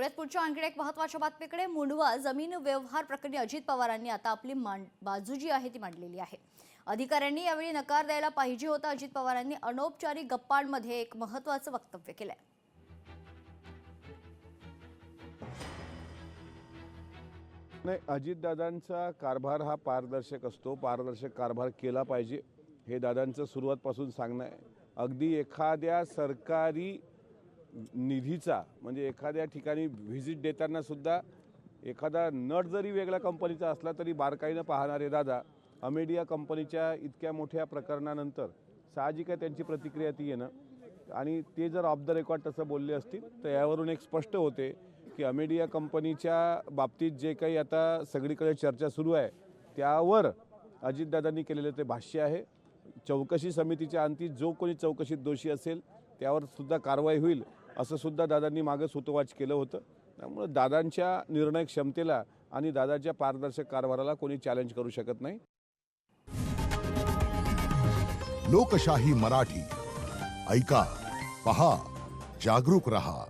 वळूयात पुढच्या आणखी एक महत्त्वाच्या बातमीकडे। मुंडवा जमीन व्यवहार प्रकरणी अजित पवारांनी आता आपली बाजू जी आहे ती मांडलेली आहे। अधिकाऱ्यांनी यावेळी नकार द्यायला पाहिजे होता। अजित पवारांनी अनौपचारिक गप्पांमध्ये एक महत्त्वाचं वक्तव्य केलंय। नाही, अजितदादांचा कारभार हा पारदर्शक असतो, पारदर्शक कारभार केला पाहिजे हे दादांचं सुरुवातपासून सांगणं आहे। अगदी एखाद्या सरकारी निधीचा म्हणजे एखाद्या ठिकाणी व्हिजिट देताना सुद्धा एखादा नट जरी वेगळ्या कंपनीचा असला तरी बारकाईनं पाहणारे दादा अमेडिया कंपनीच्या इतक्या मोठ्या प्रकरणानंतर साहजिक आहे त्यांची प्रतिक्रिया ती येणं, आणि ते जर ऑफ द रेकॉर्ड तसं बोलले असतील तर यावरून एक स्पष्ट होते की अमेडिया कंपनीच्या बाबतीत जे काही आता सगळीकडे चर्चा सुरू आहे त्यावर अजितदादांनी केलेलं ते भाष्य आहे। चौकशी समितीच्या अंती जो कोणी चौकशीत दोषी असेल त्यावर सुद्धा कारवाई होईल असं सुद्धा दादांनी मागे सूतोवाच केलं होतं। त्यामुळे दादांच्या निर्णय क्षमतेला आणि दादाच्या पारदर्शक कारभाराला कोणी चॅलेंज करू शकत नाही। लोकशाही मराठी ऐका, पहा, जागरूक रहा।